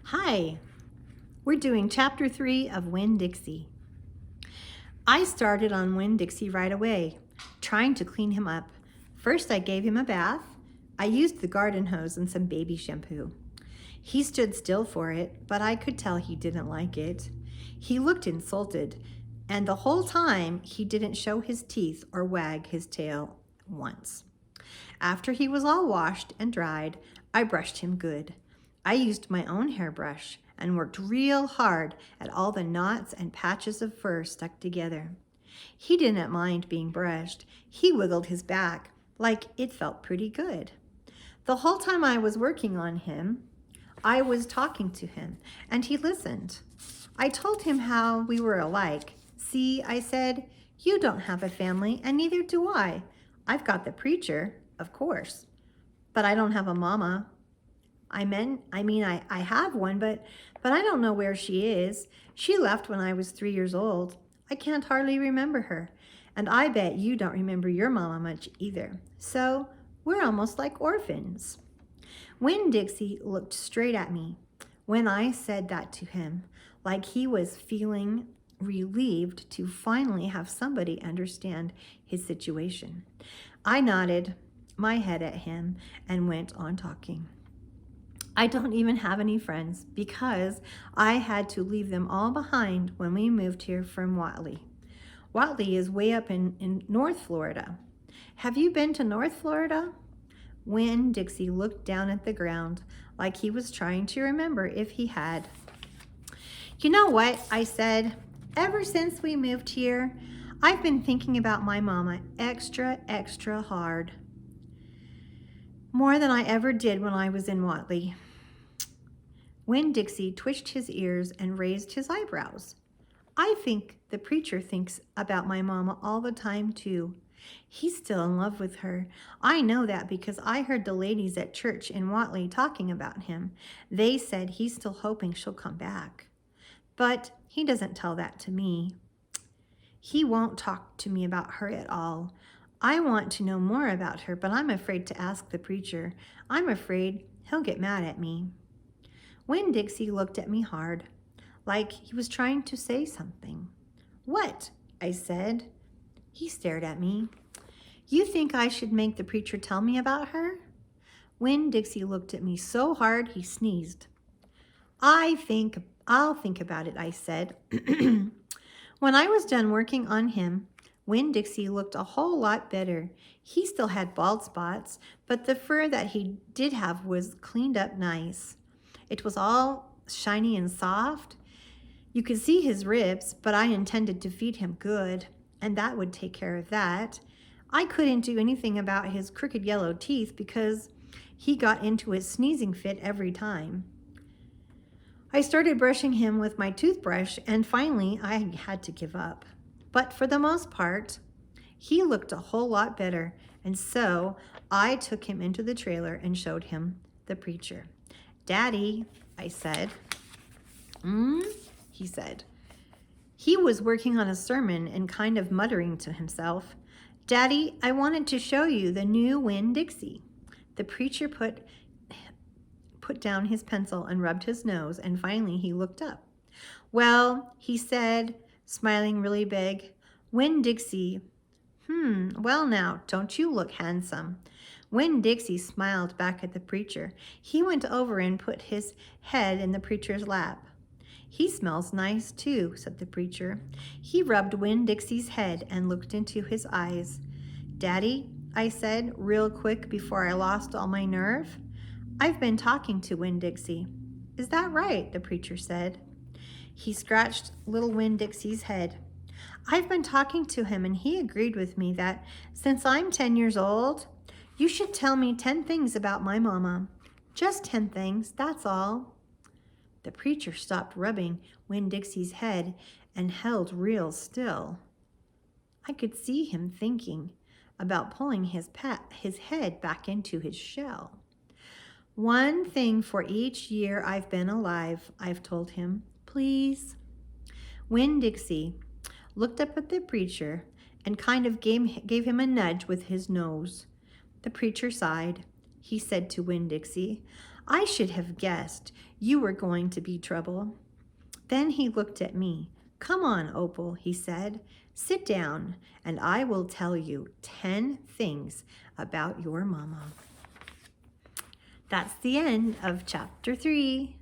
Hi, we're doing chapter 3 of Winn-Dixie. I started on Winn-Dixie right away, trying to clean him up. First, I gave him a bath. I used the garden hose and some baby shampoo. He stood still for it, but I could tell he didn't like it. He looked insulted, and the whole time he didn't show his teeth or wag his tail once. After he was all washed and dried, I brushed him good. I used my own hairbrush and worked real hard at all the knots and patches of fur stuck together. He didn't mind being brushed. He wiggled his back like it felt pretty good. The whole time I was working on him, I was talking to him, and he listened. I told him how we were alike. See, I said, you don't have a family, and neither do I. I've got the preacher, of course, but I don't have a mama. I have one, but I don't know where she is. She left when I was 3 years old. I can't hardly remember her, and I bet you don't remember your mama much either. So we're almost like orphans. Winn-Dixie looked straight at me when I said that to him, like he was feeling relieved to finally have somebody understand his situation. I nodded my head at him and went on talking. I don't even have any friends because I had to leave them all behind when we moved here from Watley. Watley is way up in North Florida. Have you been to North Florida? Winn-Dixie looked down at the ground like he was trying to remember if he had. You know what, I said. Ever since we moved here, I've been thinking about my mama extra hard. More than I ever did when I was in Watley. Winn-Dixie twitched his ears and raised his eyebrows. I think the preacher thinks about my mama all the time too. He's still in love with her. I know that because I heard the ladies at church in Watley talking about him. They said he's still hoping she'll come back. But he doesn't tell that to me. He won't talk to me about her at all. I want to know more about her, but I'm afraid to ask the preacher. I'm afraid he'll get mad at me. Winn-Dixie looked at me hard, like he was trying to say something. What? I said. He stared at me. You think I should make the preacher tell me about her? Winn-Dixie looked at me so hard he sneezed. I'll think about it, I said. When I was done working on him, Winn-Dixie looked a whole lot better. He still had bald spots, but the fur that he did have was cleaned up nice. It was all shiny and soft. You could see his ribs, but I intended to feed him good, and that would take care of that. I couldn't do anything about his crooked yellow teeth because he got into a sneezing fit every time. I started brushing him with my toothbrush, and finally I had to give up. But for the most part, he looked a whole lot better, and so I took him into the trailer and showed him the preacher. Daddy, I said. He said. He was working on a sermon and kind of muttering to himself. Daddy, I wanted to show you the new Winn-Dixie. The preacher put down his pencil and rubbed his nose, and finally he looked up. Well, he said, smiling really big, Winn-Dixie. Well now, don't you look handsome? Winn-Dixie smiled back at the preacher. He went over and put his head in the preacher's lap. He smells nice too, said the preacher. He rubbed Winn-Dixie's head and looked into his eyes. Daddy, I said, real quick before I lost all my nerve. I've been talking to Winn-Dixie. Is that right? The preacher said. He scratched little Winn-Dixie's head. I've been talking to him, and he agreed with me that since I'm 10 years old, you should tell me 10 things about my mama. Just 10 things, that's all. The preacher stopped rubbing Winn-Dixie's head and held real still. I could see him thinking about pulling his head back into his shell. 1 thing for each year I've been alive, I've told him. Please? Winn-Dixie looked up at the preacher and kind of gave him a nudge with his nose. The preacher sighed. He said to Winn-Dixie, I should have guessed you were going to be trouble." Then he looked at me. "Come on, Opal," he said. "Sit down, and I will tell you 10 things about your mama." That's the end of chapter 3.